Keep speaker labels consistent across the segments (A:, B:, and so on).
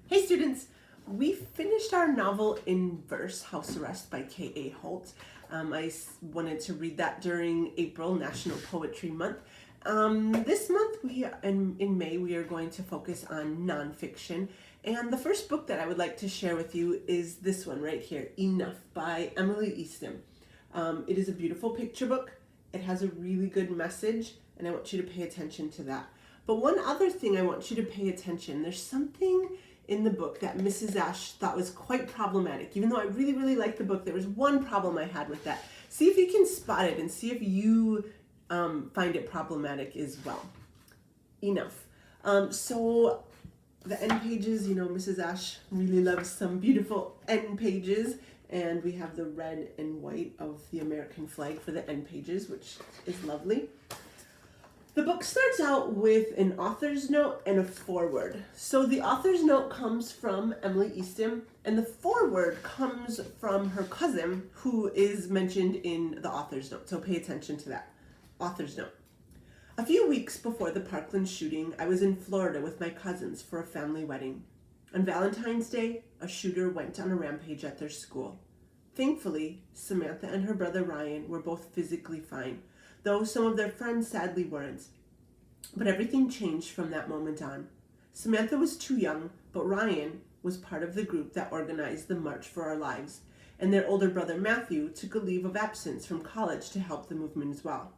A: Hey students, we finished our novel in verse, House Arrest by K.A. Holt. I wanted to read that during April, National Poetry Month. This month, in May, we are going to focus on nonfiction. And the first book that I would like to share with you is this one right here, Enough by Emily Eastham. It is a beautiful picture book. It has a really good message, and I want you to pay attention to that. But one other thing I want you to pay attention, there's something in the book that Mrs. Ashe thought was quite problematic. Even though I really, really liked the book, there was one problem I had with that. See if you can spot it and see if you find it problematic as well. Enough. So the end pages, Mrs. Ashe really loves some beautiful end pages. And we have the red and white of the American flag for the end pages, which is lovely. The book starts out with an author's note and a foreword. So the author's note comes from Emily Eastham, and the foreword comes from her cousin, who is mentioned in the author's note. So pay attention to that. Author's note. A few weeks before the Parkland shooting, I was in Florida with my cousins for a family wedding. On Valentine's Day, a shooter went on a rampage at their school. Thankfully, Samantha and her brother Ryan were both physically fine, though some of their friends sadly weren't. But everything changed from that moment on. Samantha was too young, but Ryan was part of the group that organized the March for Our Lives, and their older brother Matthew took a leave of absence from college to help the movement as well.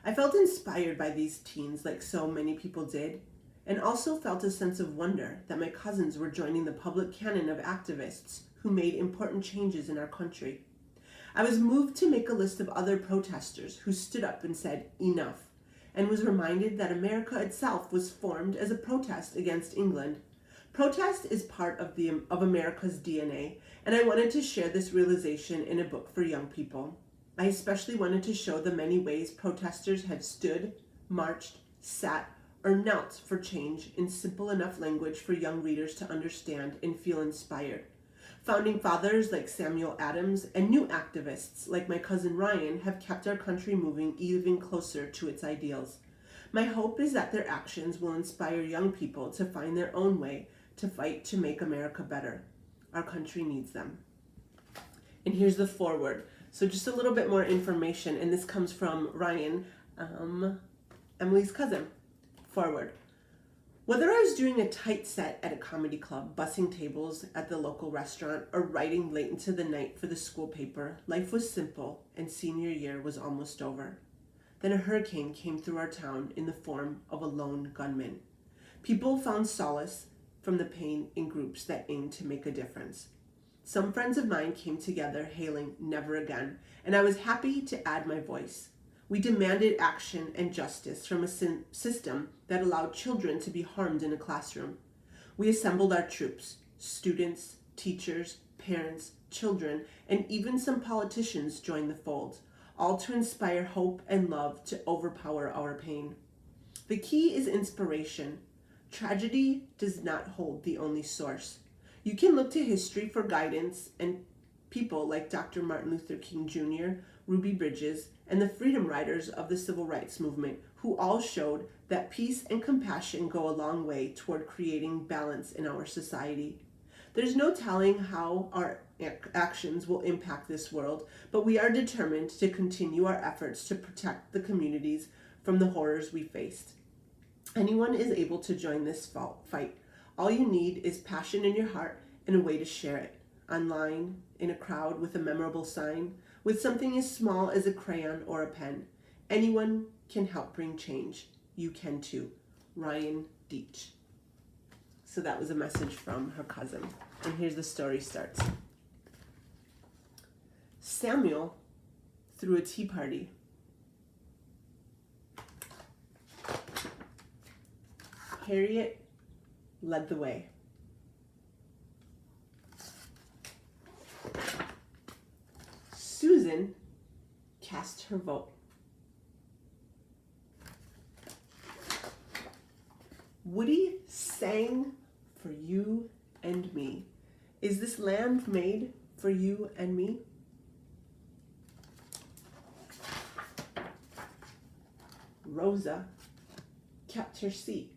A: I felt inspired by these teens like so many people did, and also felt a sense of wonder that my cousins were joining the public canon of activists who made important changes in our country. I was moved to make a list of other protesters who stood up and said, enough, and was reminded that America itself was formed as a protest against England. Protest is part of America's DNA, and I wanted to share this realization in a book for young people. I especially wanted to show the many ways protesters have stood, marched, sat, or knelt for change in simple enough language for young readers to understand and feel inspired. Founding fathers like Samuel Adams and new activists like my cousin Ryan have kept our country moving even closer to its ideals. My hope is that their actions will inspire young people to find their own way to fight to make America better. Our country needs them. And here's the foreword. So just a little bit more information, and this comes from Ryan, Emily's cousin. Forward. Whether I was doing a tight set at a comedy club, bussing tables at the local restaurant, or writing late into the night for the school paper, life was simple, and senior year was almost over. Then a hurricane came through our town in the form of a lone gunman. People found solace from the pain in groups that aimed to make a difference. Some friends of mine came together hailing never again, and I was happy to add my voice. We demanded action and justice from a system that allowed children to be harmed in a classroom. We assembled our troops, students, teachers, parents, children, and even some politicians joined the fold, all to inspire hope and love to overpower our pain. The key is inspiration. Tragedy does not hold the only source. You can look to history for guidance, and people like Dr. Martin Luther King Jr., Ruby Bridges, and the freedom riders of the civil rights movement, who all showed that peace and compassion go a long way toward creating balance in our society. There's no telling how our actions will impact this world, but we are determined to continue our efforts to protect the communities from the horrors we faced. Anyone is able to join this fight. All you need is passion in your heart and a way to share it. Online, in a crowd with a memorable sign, with something as small as a crayon or a pen. Anyone can help bring change. You can too. Ryan Deitch. So that was a message from her cousin. And here's the story starts. Samuel threw a tea party. Harriet led the way. Susan cast her vote. Woody sang for you and me. Is this land made for you and me? Rosa kept her seat.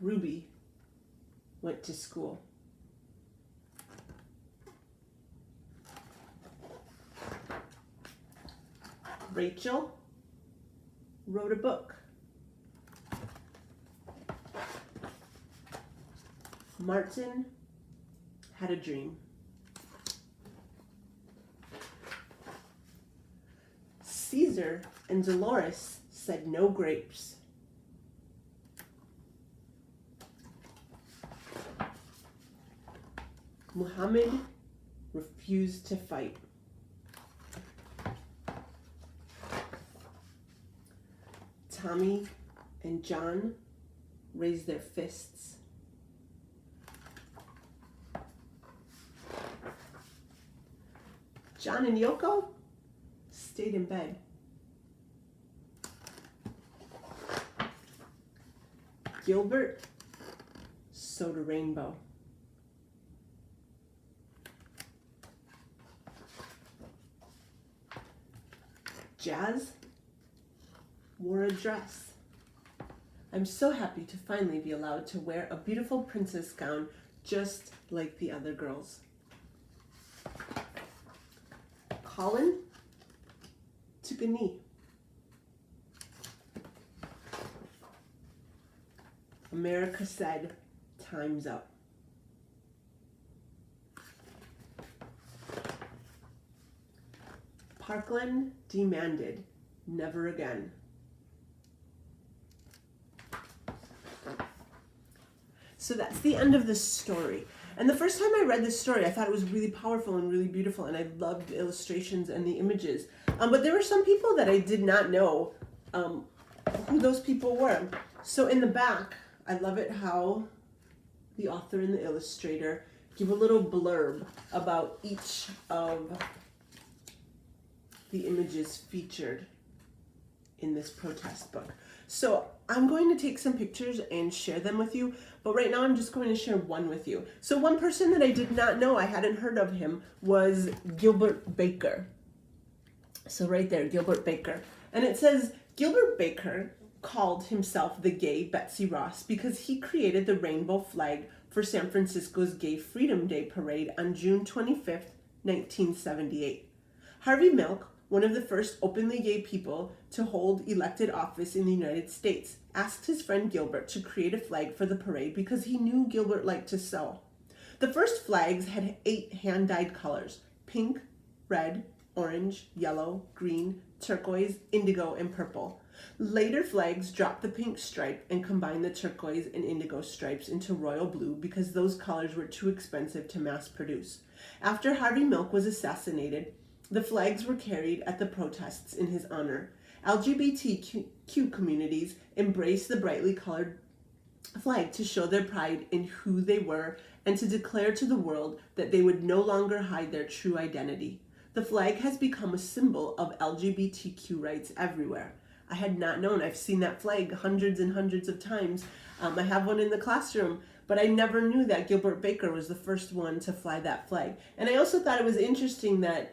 A: Ruby went to school. Rachel wrote a book. Martin had a dream. Caesar and Dolores said no grapes. Muhammad refused to fight. Tommy and John raised their fists. John and Yoko stayed in bed. Gilbert sewed a rainbow. Jazz wore a dress. I'm so happy to finally be allowed to wear a beautiful princess gown just like the other girls. Colin took a knee. America said, "Time's up." Parkland demanded, "Never again." So that's the end of the story. And the first time I read this story, I thought it was really powerful and really beautiful, and I loved the illustrations and the images. But there were some people that I did not know who those people were. So in the back, I love it how the author and the illustrator give a little blurb about each of the images featured in this protest book. So I'm going to take some pictures and share them with you, but right now I'm just going to share one with you. So one person that I did not know, I hadn't heard of him, was Gilbert Baker. So right there, Gilbert Baker. And it says, Gilbert Baker called himself the gay Betsy Ross because he created the rainbow flag for San Francisco's Gay Freedom Day parade on June 25th, 1978. Harvey Milk, one of the first openly gay people to hold elected office in the United States, asked his friend Gilbert to create a flag for the parade because he knew Gilbert liked to sew. The first flags had 8 hand-dyed colors: pink, red, orange, yellow, green, turquoise, indigo, and purple. Later flags dropped the pink stripe and combined the turquoise and indigo stripes into royal blue because those colors were too expensive to mass produce. After Harvey Milk was assassinated, the flags were carried at the protests in his honor. LGBTQ communities embraced the brightly colored flag to show their pride in who they were and to declare to the world that they would no longer hide their true identity. The flag has become a symbol of LGBTQ rights everywhere. I had not known. I've seen that flag hundreds and hundreds of times. I have one in the classroom, but I never knew that Gilbert Baker was the first one to fly that flag. And I also thought it was interesting that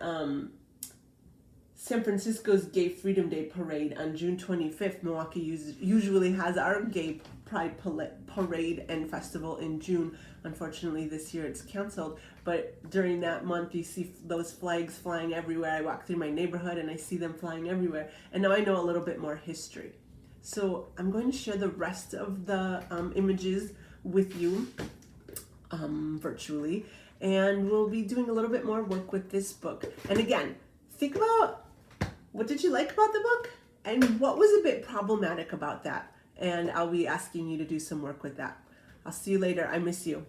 A: San Francisco's Gay Freedom Day parade on June 25th, Milwaukee usually has our Gay Pride parade and festival in June. Unfortunately, this year it's canceled, but during that month you see those flags flying everywhere. I walk through my neighborhood and I see them flying everywhere, and now I know a little bit more history. So I'm going to share the rest of the images with you virtually, and we'll be doing a little bit more work with this book. And again, think about what did you like about the book and what was a bit problematic about that, and I'll be asking you to do some work with that. I'll see you later. I miss you.